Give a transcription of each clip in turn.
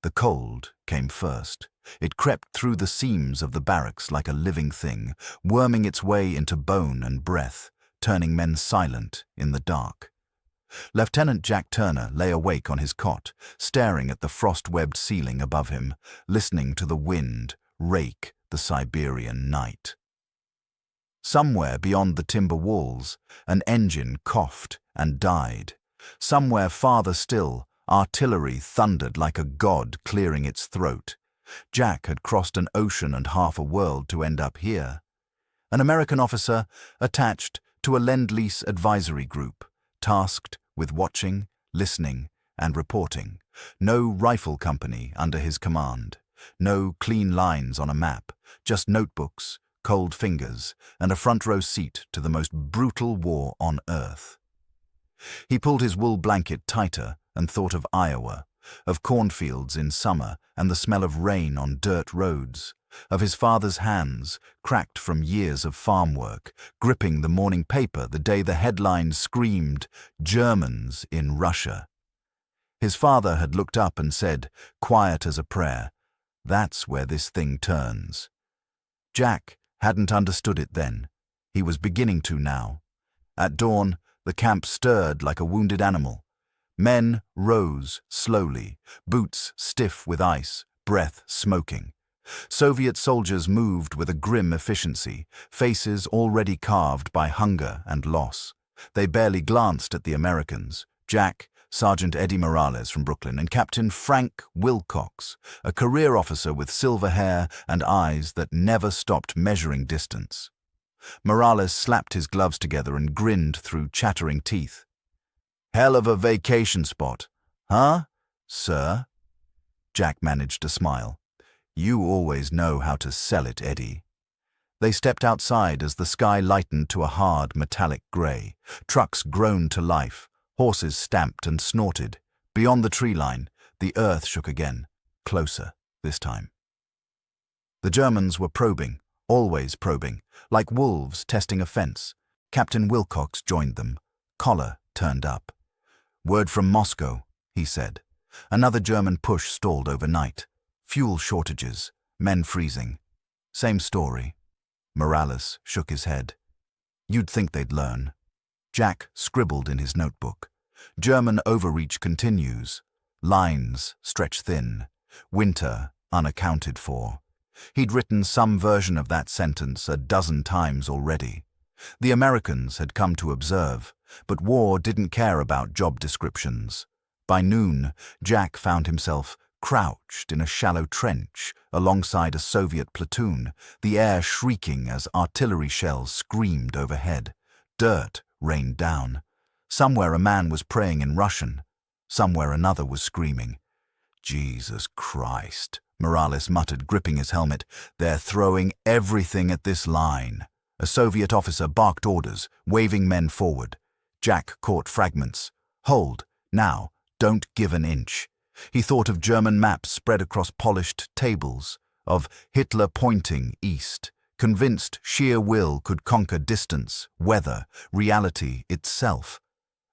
The cold came first. It crept through the seams of the barracks like a living thing, worming its way into bone and breath, turning men silent in the dark. Lieutenant Jack Turner lay awake on his cot, staring at the frost-webbed ceiling above him, listening to the wind rake the Siberian night. Somewhere beyond the timber walls, an engine coughed and died. Somewhere farther still, artillery thundered like a god clearing its throat. Jack had crossed an ocean and half a world to end up here. An American officer attached to a Lend-Lease advisory group, tasked with watching, listening, and reporting. No rifle company under his command. No clean lines on a map, just notebooks, cold fingers, and a front-row seat to the most brutal war on Earth. He pulled his wool blanket tighter and thought of Iowa, of cornfields in summer and the smell of rain on dirt roads, of his father's hands, cracked from years of farm work, gripping the morning paper the day the headlines screamed, "Germans in Russia." His father had looked up and said, quiet as a prayer, "That's where this thing turns." Jack hadn't understood it then. He was beginning to now. At dawn, the camp stirred like a wounded animal. Men rose slowly, boots stiff with ice, breath smoking. Soviet soldiers moved with a grim efficiency, faces already carved by hunger and loss. They barely glanced at the Americans. Jack, Sergeant Eddie Morales from Brooklyn, and Captain Frank Wilcox, a career officer with silver hair and eyes that never stopped measuring distance. Morales slapped his gloves together and grinned through chattering teeth. "Hell of a vacation spot, huh, sir?" Jack managed to smile. "You always know how to sell it, Eddie." They stepped outside as the sky lightened to a hard, metallic grey. Trucks groaned to life. Horses stamped and snorted. Beyond the tree line, the earth shook again, closer this time. The Germans were probing, always probing, like wolves testing a fence. Captain Wilcox joined them, collar turned up. "Word from Moscow," he said. Another German push stalled overnight. Fuel shortages, men freezing. Same story. Morales shook his head. "You'd think they'd learn." Jack scribbled in his notebook. "German overreach continues. Lines stretch thin. Winter unaccounted for." He'd written some version of that sentence a dozen times already. The Americans had come to observe, but war didn't care about job descriptions. By noon, Jack found himself crouched in a shallow trench alongside a Soviet platoon, the air shrieking as artillery shells screamed overhead. Dirt rained down. Somewhere a man was praying in Russian. Somewhere another was screaming. "Jesus Christ," Morales muttered, gripping his helmet. "They're throwing everything at this line." A Soviet officer barked orders, waving men forward. Jack caught fragments. "Hold, now, don't give an inch." He thought of German maps spread across polished tables, of Hitler pointing east, convinced sheer will could conquer distance, weather, reality itself.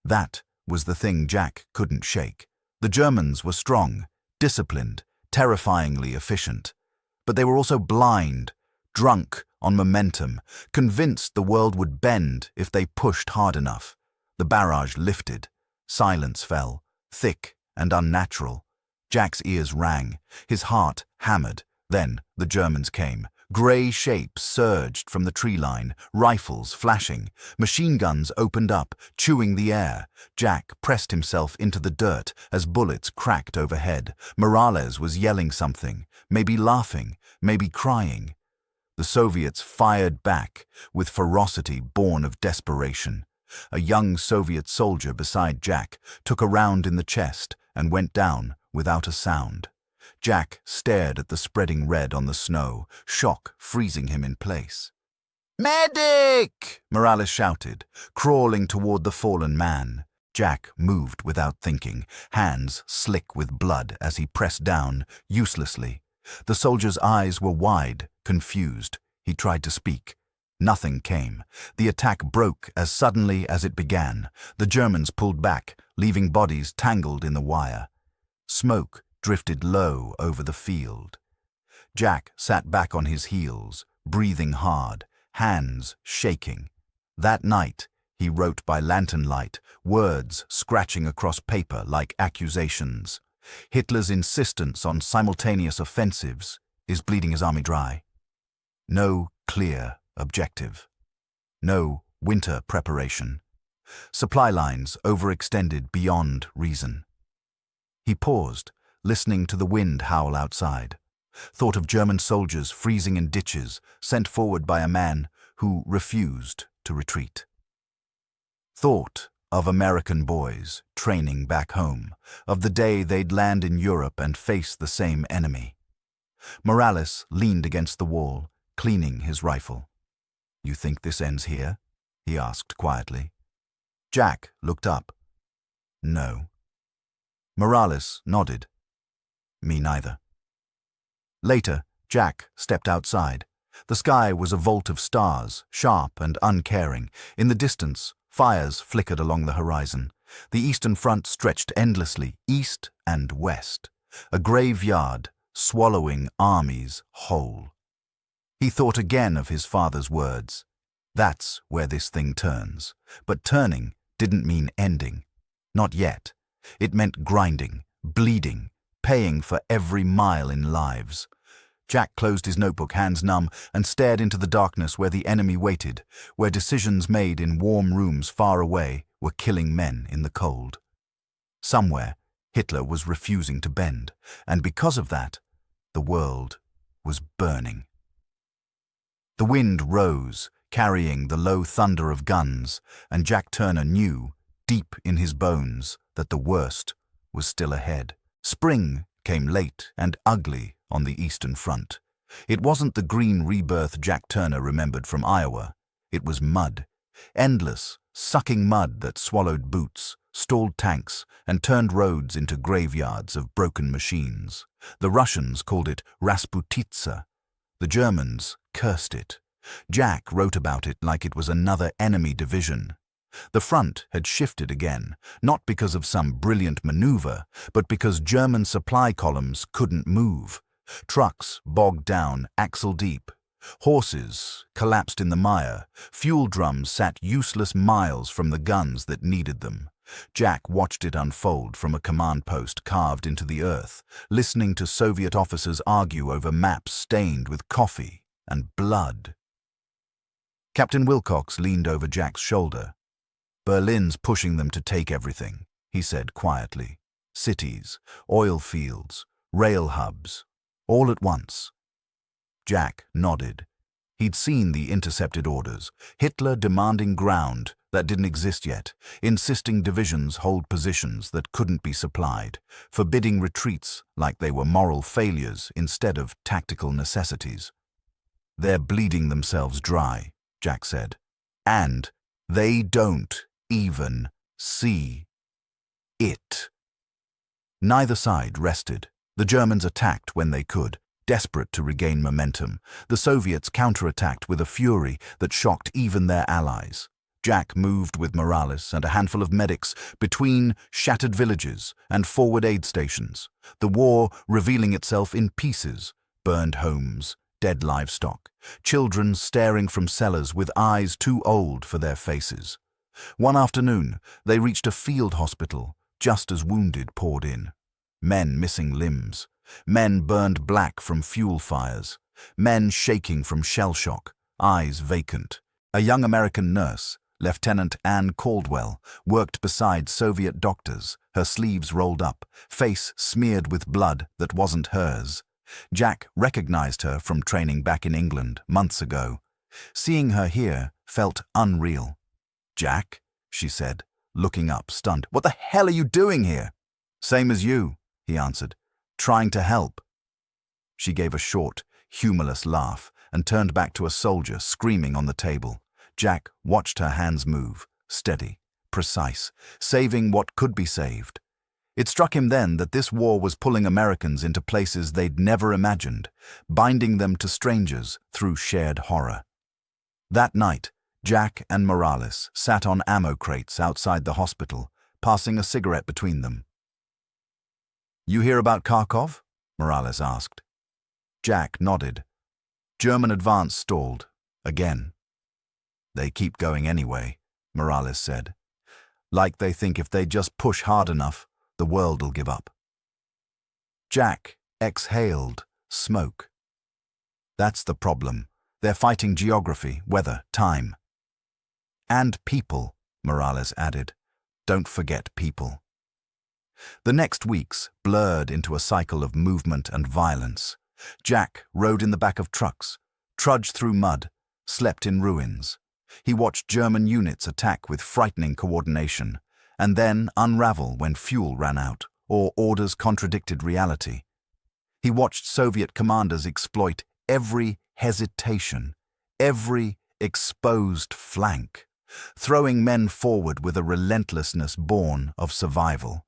That was the thing Jack couldn't shake. The Germans were strong, disciplined, terrifyingly efficient. But they were also blind, drunk on momentum, convinced the world would bend if they pushed hard enough. The barrage lifted. Silence fell, thick and unnatural. Jack's ears rang. His heart hammered. Then the Germans came. Grey shapes surged from the tree line, rifles flashing. Machine guns opened up, chewing the air. Jack pressed himself into the dirt as bullets cracked overhead. Morales was yelling something, maybe laughing, maybe crying. The Soviets fired back with ferocity born of desperation. A young Soviet soldier beside Jack took a round in the chest and went down without a sound. Jack stared at the spreading red on the snow, shock freezing him in place. "Medic!" Morales shouted, crawling toward the fallen man. Jack moved without thinking, hands slick with blood as he pressed down, uselessly. The soldier's eyes were wide, confused. He tried to speak. Nothing came. The attack broke as suddenly as it began. The Germans pulled back, leaving bodies tangled in the wire. Smoke drifted low over the field. Jack sat back on his heels, breathing hard, hands shaking. That night, he wrote by lantern light, words scratching across paper like accusations. Hitler's insistence on simultaneous offensives is bleeding his army dry. No clear objective. No winter preparation. Supply lines overextended beyond reason. He paused, listening to the wind howl outside. Thought of German soldiers freezing in ditches, sent forward by a man who refused to retreat. Thought of American boys training back home, of the day they'd land in Europe and face the same enemy. Morales leaned against the wall, cleaning his rifle. "You think this ends here?" he asked quietly. Jack looked up. "No." Morales nodded. "Me neither." Later, Jack stepped outside. The sky was a vault of stars, sharp and uncaring. In the distance, fires flickered along the horizon. The eastern front stretched endlessly, east and west. A graveyard swallowing armies whole. He thought again of his father's words. That's where this thing turns. But turning didn't mean ending. Not yet. It meant grinding, bleeding, paying for every mile in lives. Jack closed his notebook, hands numb, and stared into the darkness where the enemy waited, where decisions made in warm rooms far away were killing men in the cold. Somewhere, Hitler was refusing to bend, and because of that, the world was burning. The wind rose, carrying the low thunder of guns, and Jack Turner knew, deep in his bones, that the worst was still ahead. Spring came late and ugly on the eastern front. It wasn't the green rebirth Jack Turner remembered from Iowa. It was mud. Endless, sucking mud that swallowed boots, stalled tanks, and turned roads into graveyards of broken machines. The Russians called it Rasputitsa. The Germans cursed it. Jack wrote about it like it was another enemy division. The front had shifted again, not because of some brilliant maneuver, but because German supply columns couldn't move. Trucks bogged down axle deep. Horses collapsed in the mire. Fuel drums sat useless miles from the guns that needed them. Jack watched it unfold from a command post carved into the earth, listening to Soviet officers argue over maps stained with coffee and blood. Captain Wilcox leaned over Jack's shoulder. "Berlin's pushing them to take everything," he said quietly. "Cities, oil fields, rail hubs, all at once." Jack nodded. He'd seen the intercepted orders. Hitler demanding ground that didn't exist yet, insisting divisions hold positions that couldn't be supplied, forbidding retreats like they were moral failures instead of tactical necessities. "They're bleeding themselves dry," Jack said. "And they don't even see it." Neither side rested. The Germans attacked when they could, desperate to regain momentum. The Soviets counterattacked with a fury that shocked even their allies. Jack moved with Morales and a handful of medics between shattered villages and forward aid stations, the war revealing itself in pieces: burned homes, dead livestock, children staring from cellars with eyes too old for their faces. One afternoon, they reached a field hospital just as wounded poured in. Men missing limbs, men burned black from fuel fires, men shaking from shell shock, eyes vacant. A young American nurse, Lieutenant Ann Caldwell, worked beside Soviet doctors, her sleeves rolled up, face smeared with blood that wasn't hers. Jack recognized her from training back in England months ago. Seeing her here felt unreal. "Jack," she said, looking up, stunned. "What the hell are you doing here?" "Same as you," he answered. "Trying to help." She gave a short, humorless laugh and turned back to a soldier screaming on the table. Jack watched her hands move, steady, precise, saving what could be saved. It struck him then that this war was pulling Americans into places they'd never imagined, binding them to strangers through shared horror. That night, Jack and Morales sat on ammo crates outside the hospital, passing a cigarette between them. You hear about Kharkov? Morales asked. Jack nodded. German advance stalled. Again. They keep going anyway, Morales said. Like they think if they just push hard enough, the world will give up. Jack exhaled smoke. That's the problem. They're fighting geography, weather, time. And people, Morales added. Don't forget people. The next weeks blurred into a cycle of movement and violence. Jack rode in the back of trucks, trudged through mud, slept in ruins. He watched German units attack with frightening coordination, and then unravel when fuel ran out or orders contradicted reality. He watched Soviet commanders exploit every hesitation, every exposed flank, throwing men forward with a relentlessness born of survival.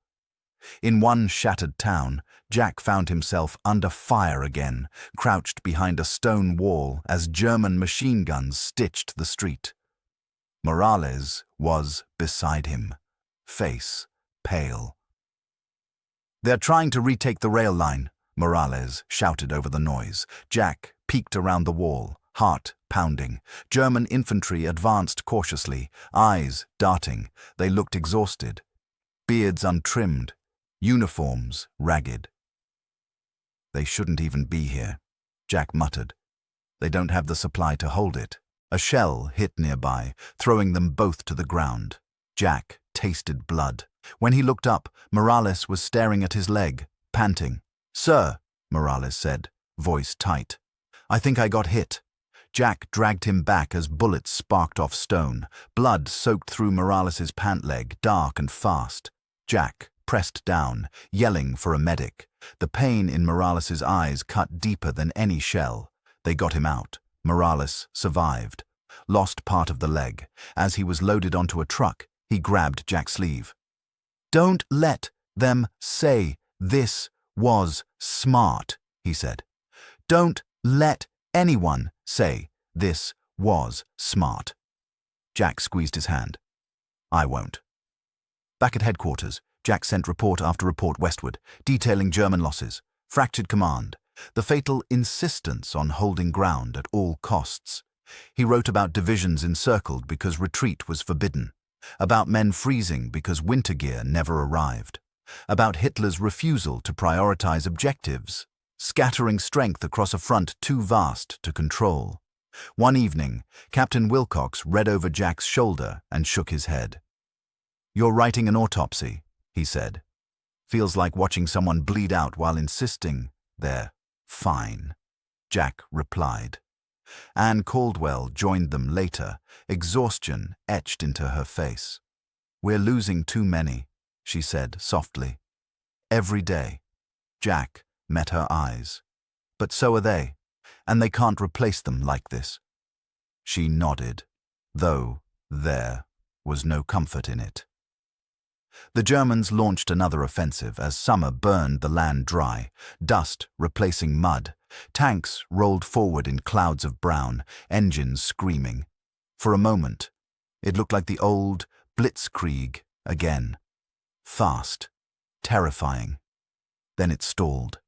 In one shattered town, Jack found himself under fire again, crouched behind a stone wall as German machine guns stitched the street. Morales was beside him, face pale. They're trying to retake the rail line, Morales shouted over the noise. Jack peeked around the wall, heart pounding. German infantry advanced cautiously, eyes darting. They looked exhausted, beards untrimmed, uniforms ragged. They shouldn't even be here, Jack muttered. They don't have the supply to hold it. A shell hit nearby, throwing them both to the ground. Jack tasted blood. When he looked up, Morales was staring at his leg, panting. Sir, Morales said, voice tight. I think I got hit. Jack dragged him back as bullets sparked off stone. Blood soaked through Morales's pant leg, dark and fast. Jack pressed down, yelling for a medic. The pain in Morales's eyes cut deeper than any shell. They got him out. Morales survived. Lost part of the leg. As he was loaded onto a truck, he grabbed Jack's sleeve. Don't let them say this was smart, he said. Don't let anyone say this was smart. Jack squeezed his hand. I won't. Back at headquarters, Jack sent report after report westward, detailing German losses, fractured command, the fatal insistence on holding ground at all costs. He wrote about divisions encircled because retreat was forbidden, about men freezing because winter gear never arrived, about Hitler's refusal to prioritize objectives, scattering strength across a front too vast to control. One evening, Captain Wilcox read over Jack's shoulder and shook his head. You're writing an autopsy, he said. Feels like watching someone bleed out while insisting they're fine. Jack replied. Anne Caldwell joined them later, exhaustion etched into her face. We're losing too many, she said softly. Every day. Jack met her eyes. But so are they, and they can't replace them like this. She nodded, though there was no comfort in it. The Germans launched another offensive as summer burned the land dry, dust replacing mud. Tanks rolled forward in clouds of brown, engines screaming. For a moment, it looked like the old blitzkrieg again. Fast, terrifying. Then it stalled.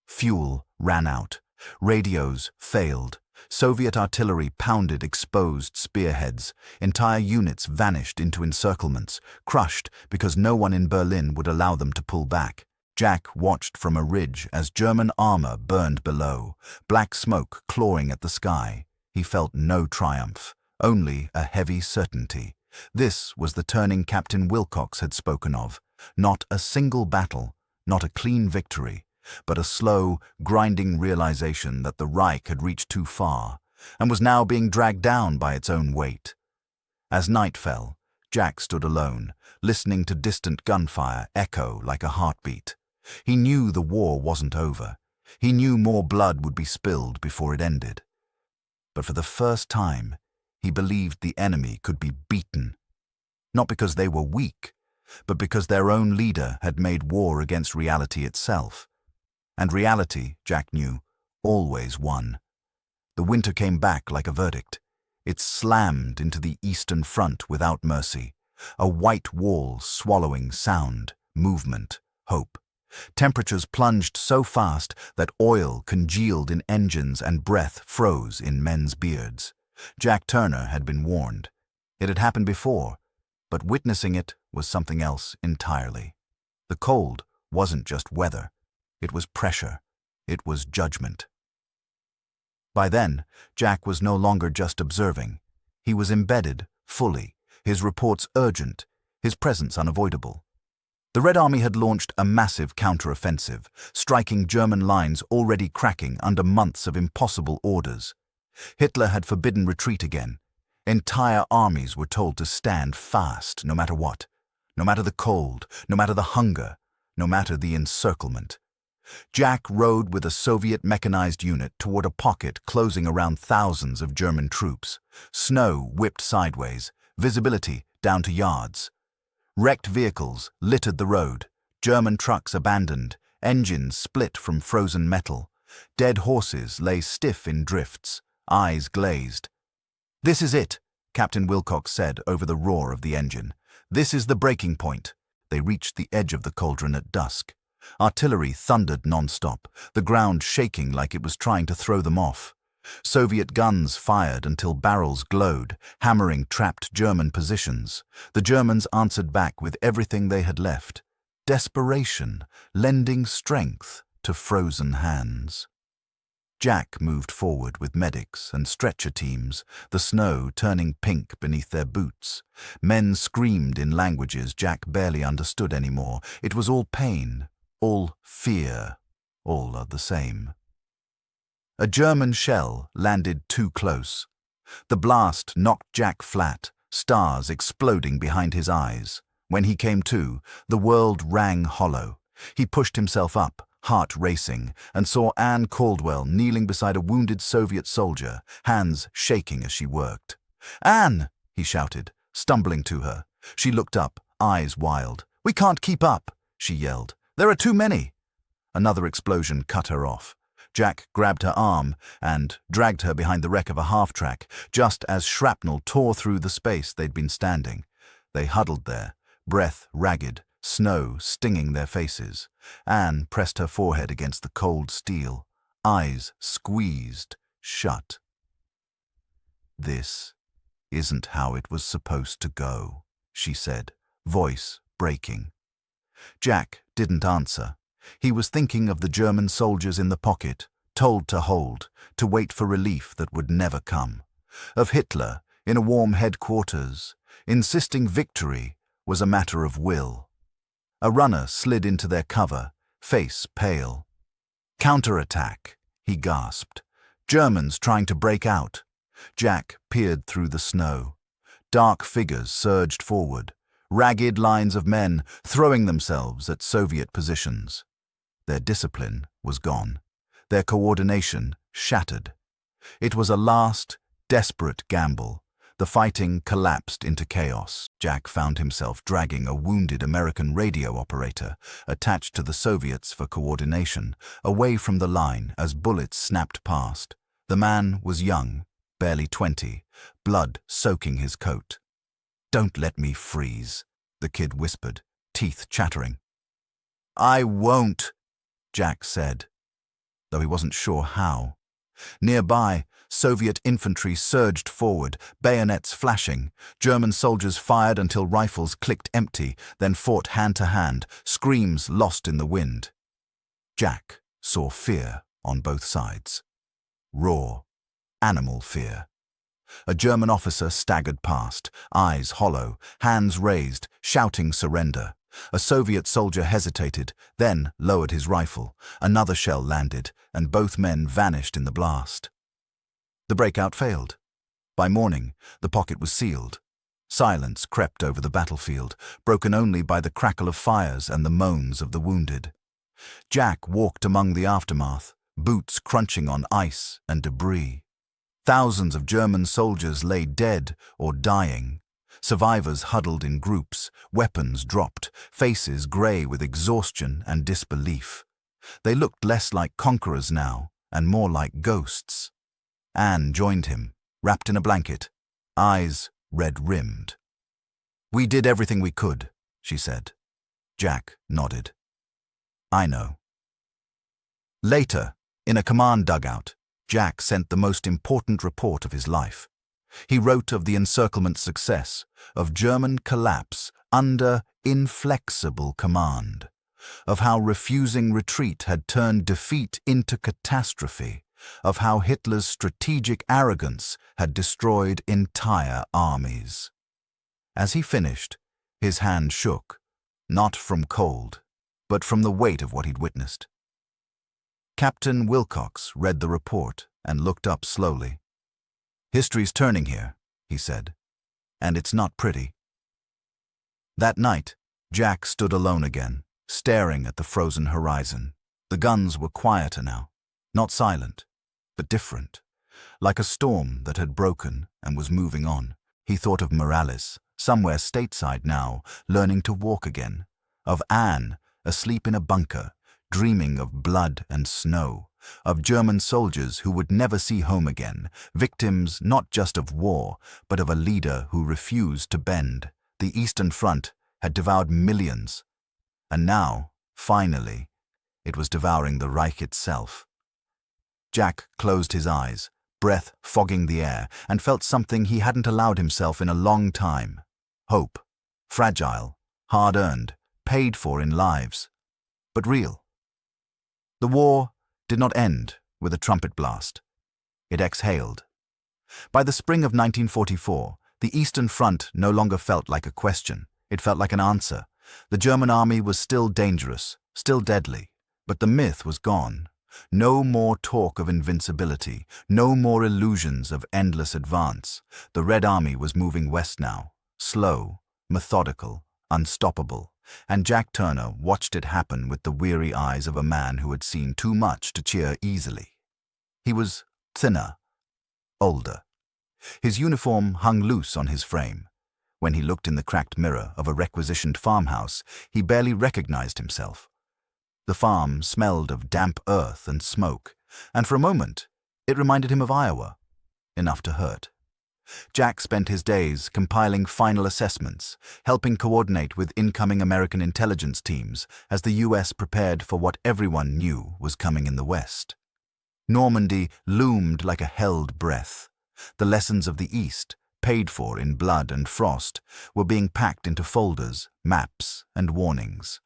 Fuel ran out. Radios failed. Soviet artillery pounded exposed spearheads. Entire units vanished into encirclements, crushed because no one in Berlin would allow them to pull back. Jack watched from a ridge as German armor burned below, black smoke clawing at the sky. He felt no triumph, only a heavy certainty. This was the turning Captain Wilcox had spoken of. Not a single battle, not a clean victory, but a slow, grinding realization that the Reich had reached too far and was now being dragged down by its own weight. As night fell, Jack stood alone, listening to distant gunfire echo like a heartbeat. He knew the war wasn't over. He knew more blood would be spilled before it ended. But for the first time, he believed the enemy could be beaten. Not because they were weak, but because their own leader had made war against reality itself. And reality, Jack knew, always won. The winter came back like a verdict. It slammed into the Eastern Front without mercy, a white wall swallowing sound, movement, hope. Temperatures plunged so fast that oil congealed in engines and breath froze in men's beards. Jack Turner had been warned. It had happened before, but witnessing it was something else entirely. The cold wasn't just weather. It was pressure. It was judgment. By then, Jack was no longer just observing. He was embedded, fully, his reports urgent, his presence unavoidable. The Red Army had launched a massive counter-offensive, striking German lines already cracking under months of impossible orders. Hitler had forbidden retreat again. Entire armies were told to stand fast no matter what, no matter the cold, no matter the hunger, no matter the encirclement. Jack rode with a Soviet mechanized unit toward a pocket closing around thousands of German troops. Snow whipped sideways, visibility down to yards. Wrecked vehicles littered the road, German trucks abandoned, engines split from frozen metal. Dead horses lay stiff in drifts, eyes glazed. "This is it," Captain Wilcox said over the roar of the engine. "This is the breaking point." They reached the edge of the cauldron at dusk. Artillery thundered non-stop, the ground shaking like it was trying to throw them off. Soviet guns fired until barrels glowed, hammering trapped German positions. The Germans answered back with everything they had left. Desperation, lending strength to frozen hands. Jack moved forward with medics and stretcher teams, the snow turning pink beneath their boots. Men screamed in languages Jack barely understood anymore. It was all pain, all fear, all are the same. A German shell landed too close. The blast knocked Jack flat, stars exploding behind his eyes. When he came to, the world rang hollow. He pushed himself up, heart racing, and saw Anne Caldwell kneeling beside a wounded Soviet soldier, hands shaking as she worked. "Anne!" he shouted, stumbling to her. She looked up, eyes wild. "We can't keep up," she yelled. "There are too many." Another explosion cut her off. Jack grabbed her arm and dragged her behind the wreck of a half-track, just as shrapnel tore through the space they'd been standing. They huddled there, breath ragged, snow stinging their faces. Anne pressed her forehead against the cold steel, eyes squeezed shut. "This isn't how it was supposed to go," she said, voice breaking. Jack didn't answer. He was thinking of the German soldiers in the pocket, told to hold, to wait for relief that would never come. Of Hitler, in a warm headquarters, insisting victory was a matter of will. A runner slid into their cover, face pale. "Counterattack," he gasped. "Germans trying to break out." Jack peered through the snow. Dark figures surged forward, ragged lines of men throwing themselves at Soviet positions. Their discipline was gone, their coordination shattered. It was a last, desperate gamble. The fighting collapsed into chaos. Jack found himself dragging a wounded American radio operator, attached to the Soviets for coordination, away from the line as bullets snapped past. The man was young, barely 20, blood soaking his coat. "Don't let me freeze," the kid whispered, teeth chattering. "I won't," Jack said, though he wasn't sure how. Nearby, Soviet infantry surged forward, bayonets flashing. German soldiers fired until rifles clicked empty, then fought hand to hand, screams lost in the wind. Jack saw fear on both sides. Raw, animal fear. A German officer staggered past, eyes hollow, hands raised, shouting surrender. A Soviet soldier hesitated, then lowered his rifle. Another shell landed, and both men vanished in the blast. The breakout failed. By morning, the pocket was sealed. Silence crept over the battlefield, broken only by the crackle of fires and the moans of the wounded. Jack walked among the aftermath, boots crunching on ice and debris. Thousands of German soldiers lay dead or dying. Survivors huddled in groups, weapons dropped, faces grey with exhaustion and disbelief. They looked less like conquerors now, and more like ghosts. Anne joined him, wrapped in a blanket, eyes red-rimmed. "We did everything we could," she said. Jack nodded. I know. Later, in a command dugout, Jack sent the most important report of his life. He wrote of the encirclement's success, of German collapse under inflexible command, of how refusing retreat had turned defeat into catastrophe, of how Hitler's strategic arrogance had destroyed entire armies. As he finished, his hand shook, not from cold, but from the weight of what he'd witnessed. Captain Wilcox read the report and looked up slowly. "History's turning here," he said, "and it's not pretty." That night, Jack stood alone again, staring at the frozen horizon. The guns were quieter now, not silent, but different, like a storm that had broken and was moving on. He thought of Morales, somewhere stateside now, learning to walk again, of Anne, asleep in a bunker, dreaming of blood and snow, of German soldiers who would never see home again, victims not just of war, but of a leader who refused to bend. The Eastern Front had devoured millions, and now, finally, it was devouring the Reich itself. Jack closed his eyes, breath fogging the air, and felt something he hadn't allowed himself in a long time. Hope, fragile, hard-earned, paid for in lives, but real. The war did not end with a trumpet blast. It exhaled. By the spring of 1944, the Eastern Front no longer felt like a question. It felt like an answer. The German army was still dangerous, still deadly, but the myth was gone. No more talk of invincibility, no more illusions of endless advance. The Red Army was moving west now, slow, methodical, unstoppable, and Jack Turner watched it happen with the weary eyes of a man who had seen too much to cheer easily. He was thinner, older. His uniform hung loose on his frame. When he looked in the cracked mirror of a requisitioned farmhouse, he barely recognized himself. The farm smelled of damp earth and smoke, and for a moment, it reminded him of Iowa, enough to hurt. Jack spent his days compiling final assessments, helping coordinate with incoming American intelligence teams as the U.S. prepared for what everyone knew was coming in the West. Normandy loomed like a held breath. The lessons of the East, paid for in blood and frost, were being packed into folders, maps, and warnings.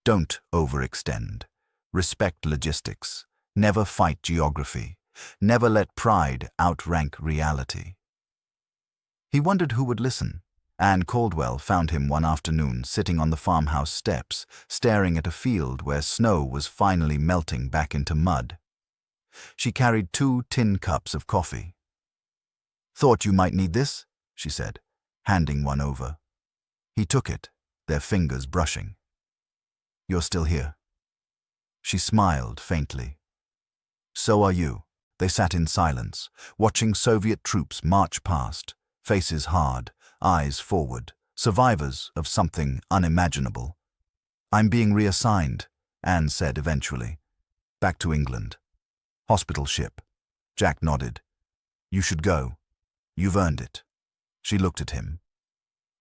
Don't overextend. Respect logistics. Never fight geography. Never let pride outrank reality. He wondered who would listen. Anne Caldwell found him one afternoon sitting on the farmhouse steps, staring at a field where snow was finally melting back into mud. She carried 2 tin cups of coffee. "Thought you might need this," she said, handing one over. He took it, their fingers brushing. "You're still here." She smiled faintly. "So are you." They sat in silence, watching Soviet troops march past, faces hard, eyes forward, survivors of something unimaginable. "I'm being reassigned," Anne said eventually. "Back to England. Hospital ship." Jack nodded. "You should go. You've earned it." She looked at him.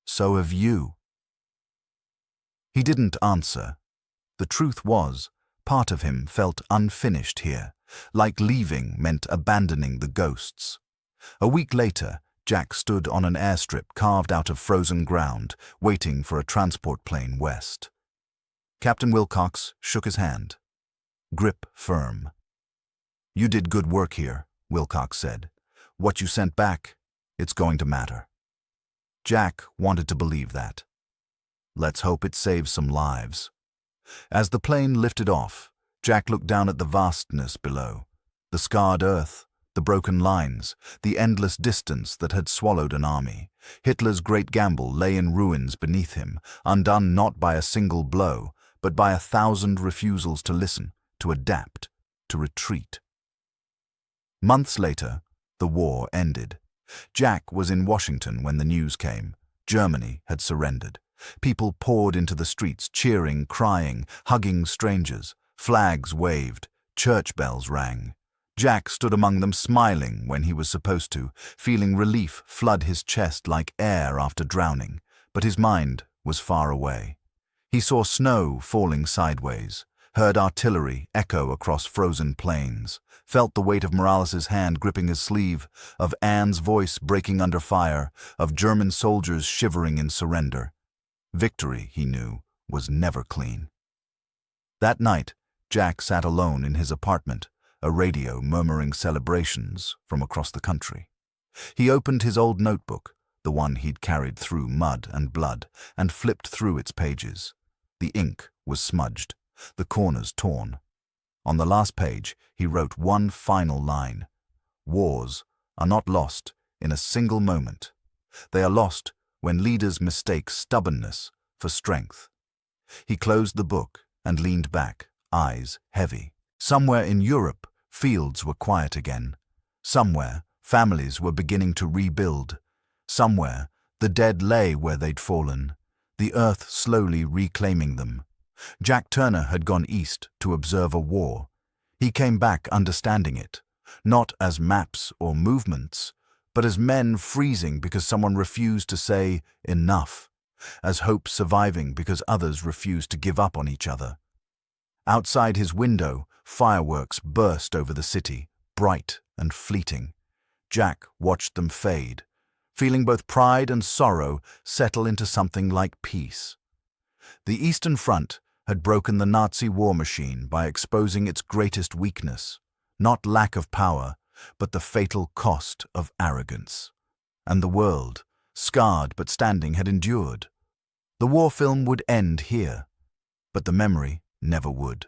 "So have you." He didn't answer. The truth was, part of him felt unfinished here, like leaving meant abandoning the ghosts. A week later, Jack stood on an airstrip carved out of frozen ground, waiting for a transport plane west. Captain Wilcox shook his hand. Grip firm. "You did good work here," Wilcox said. "What you sent back, it's going to matter." Jack wanted to believe that. Let's hope it saves some lives. As the plane lifted off, Jack looked down at the vastness below, the scarred earth, the broken lines, the endless distance that had swallowed an army. Hitler's great gamble lay in ruins beneath him, undone not by a single blow, but by 1,000 refusals to listen, to adapt, to retreat. Months later, the war ended. Jack was in Washington when the news came. Germany had surrendered. People poured into the streets, cheering, crying, hugging strangers. Flags waved. Church bells rang. Jack stood among them smiling when he was supposed to, feeling relief flood his chest like air after drowning, but his mind was far away. He saw snow falling sideways, heard artillery echo across frozen plains, felt the weight of Morales's hand gripping his sleeve, of Anne's voice breaking under fire, of German soldiers shivering in surrender. Victory, he knew, was never clean. That night, Jack sat alone in his apartment, a radio murmuring celebrations from across the country. He opened his old notebook, the one he'd carried through mud and blood, and flipped through its pages. The ink was smudged, the corners torn. On the last page, he wrote one final line. Wars are not lost in a single moment. They are lost when leaders mistake stubbornness for strength. He closed the book and leaned back, eyes heavy. Somewhere in Europe, fields were quiet again. Somewhere, families were beginning to rebuild. Somewhere, the dead lay where they'd fallen, the earth slowly reclaiming them. Jack Turner had gone east to observe a war. He came back understanding it, not as maps or movements, but as men freezing because someone refused to say enough, as hope surviving because others refused to give up on each other. Outside his window, fireworks burst over the city, bright and fleeting. Jack watched them fade, feeling both pride and sorrow settle into something like peace. The Eastern Front had broken the Nazi war machine by exposing its greatest weakness, not lack of power, but the fatal cost of arrogance. And the world, scarred but standing, had endured. The war film would end here, but the memory never would.